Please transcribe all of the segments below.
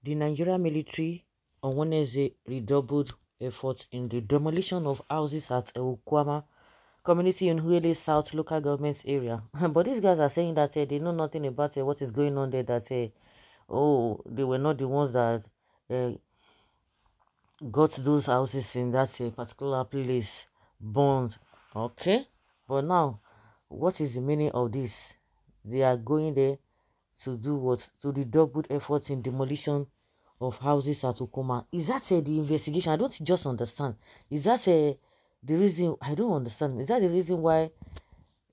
The Nigerian military on Wednesday redoubled efforts in the demolition of houses at Okuama community in Huele South local government area. But these guys are saying that they know nothing about what is going on there, that oh, they were not the ones that uh, got those houses in that particular place burned. Okay, but now, what is the meaning of this? They are going there to do what? To the doubled efforts in demolition of houses at Okoma. Is that the investigation? I don't just understand. Is that the reason? I don't understand. Is that the reason why?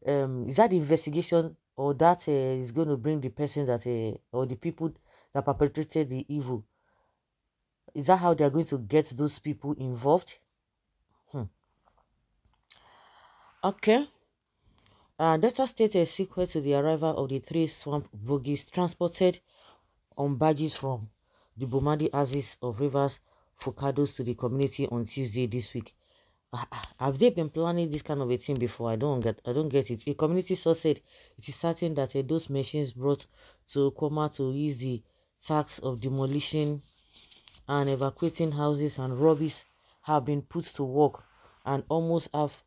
Is that the investigation, or that is going to bring the person that or the people that perpetrated the evil? Is that how they are going to get those people involved? Hmm. Okay. Delta State is sequel to the arrival of the three swamp bogies transported on barges from the Bomadi axis of rivers Focados to the community on Tuesday this week. Have they been planning this kind of a thing before? I don't get it. A community source said it is certain that those machines brought to Okoma to ease the tax of demolition and evacuating houses and rubbish have been put to work, and almost half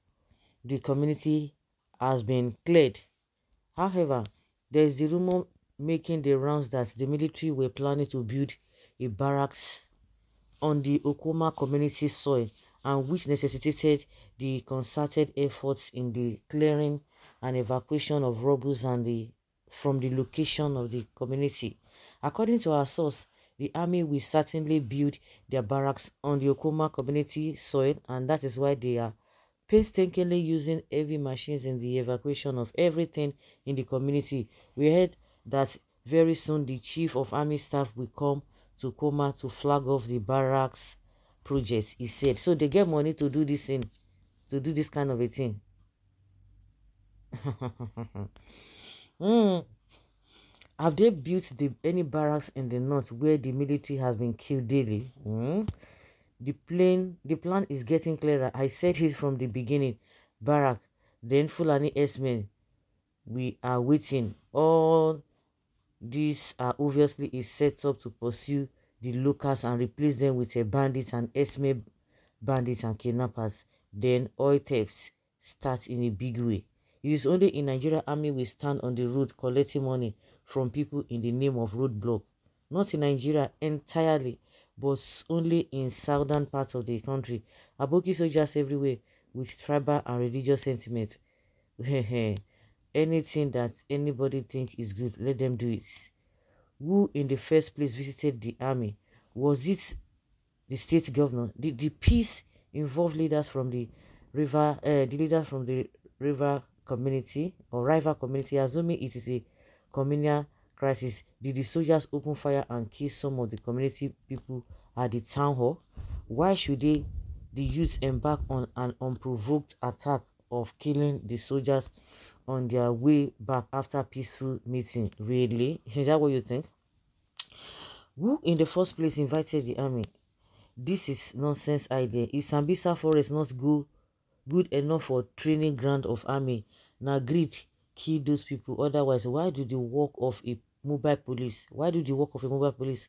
the community has been cleared. However, there is the rumor making the rounds that the military were planning to build a barracks on the Okoma community soil, and which necessitated the concerted efforts in the clearing and evacuation of rubble and from the location of the community. According to our source, the army will certainly build their barracks on the Okoma community soil, and that is why they are painstakingly using heavy machines in the evacuation of everything in the community. We heard that very soon the chief of army staff will come to Koma to flag off the barracks project, he said. So they get money to do this thing, to do this kind of a thing. Hmm. Have they built any barracks in the north where the military has been killed daily? The plan is getting clearer. I said it from the beginning. Barrack, then Fulani S-men. We are waiting. All these are obviously is set up to pursue the locals and replace them with a bandits and S-men bandits and kidnappers. Then oil thefts start in a big way. It is only in Nigeria army we stand on the road collecting money from people in the name of roadblock. Not in Nigeria entirely, but only in southern parts of the country. Aboki soldiers everywhere with tribal and religious sentiments. Anything that anybody think is good, let them do it. Who in the first place visited the army? Was it the state governor? Did the peace involve leaders from the river community or rival community? Assuming it is a communal crisis, did the soldiers open fire and kill some of the community people at the town hall? Why should the youth embark on an unprovoked attack of killing the soldiers on their way back after peaceful meeting? Really? Is that what you think? Who in the first place invited the army? This is nonsense idea. Is Sambisa forest not good enough for training ground of army? Now greed kill those people. Otherwise, why do the work of a mobile police? Why do the work of a mobile police?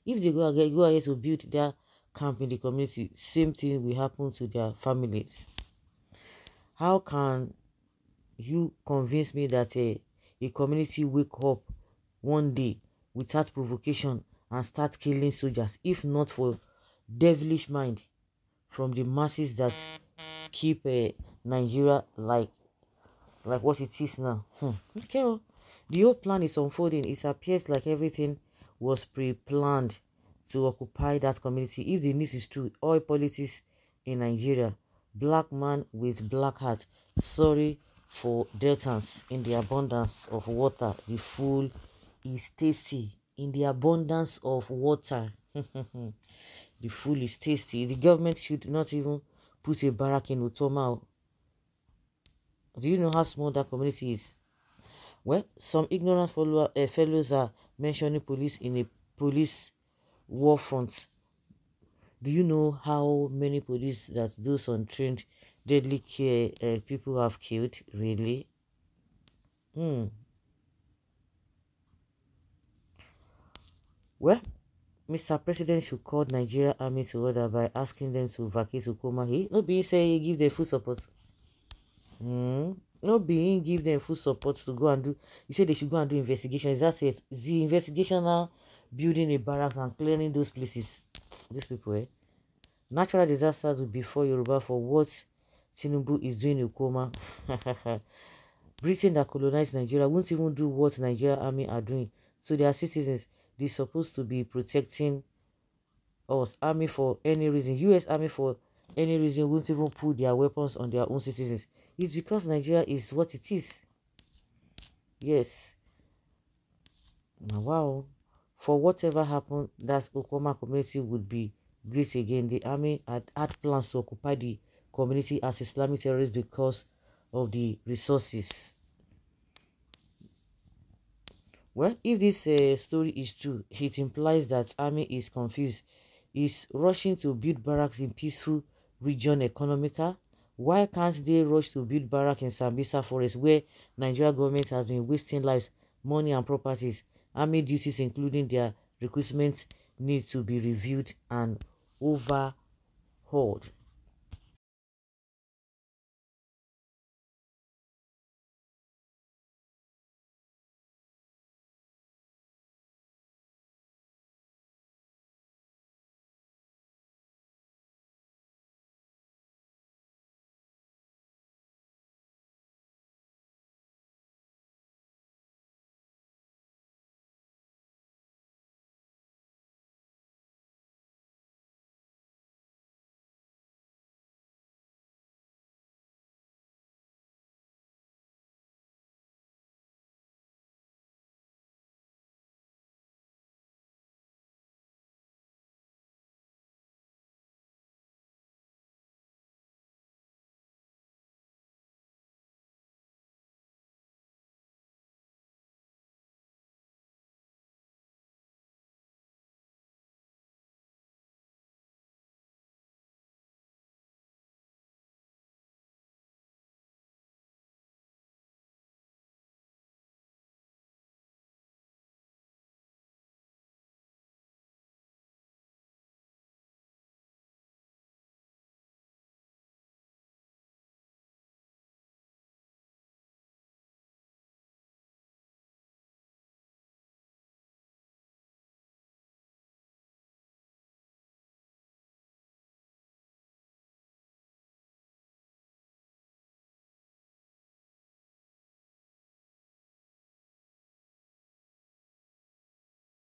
If they go ahead to build their camp in the community, same thing will happen to their families. How can you convince me that a community wake up one day without provocation and start killing soldiers, if not for devilish mind from the masses that keep Nigeria like what it is now? Okay, the whole plan is unfolding. It appears like everything was pre-planned to occupy that community. If the news is true, oil politics in Nigeria, black man with black heart, sorry for Deltans. In the abundance of water, the food is tasty. In the abundance of water, the food is tasty. The government should not even put a barrack in Utoma. Do you know how small that community is? Well, some ignorant fellows are mentioning police in a police war front. Do you know how many police that those untrained deadly care people have killed? Really? Hmm. Well, Mr. President should call Nigeria Army to order by asking them to vacate Okuama. He no be say he give them full support. No be give them full support to go and do. He said they should go and do investigation. Is that it? Is the investigation now building a barracks and clearing those places? These people, eh? Natural disasters will be for Yoruba for what Tinubu is doing in Okuama. Britain that colonized Nigeria won't even do what Nigeria Army are doing. So their citizens, they're supposed to be protecting us. Army for any reason. US Army for any reason won't even put their weapons on their own citizens. It's because Nigeria is what it is. Yes. Now, wow. For whatever happened, that Okuama community would be great again. The army had plans to occupy the community as Islamic terrorists because of the resources. Well, if this story is true, it implies that army is confused, is rushing to build barracks in peaceful region economical. Why can't they rush to build barracks in Sambisa forest where Nigeria government has been wasting lives, money and properties? Army duties, including their recruitment, need to be reviewed and overhauled.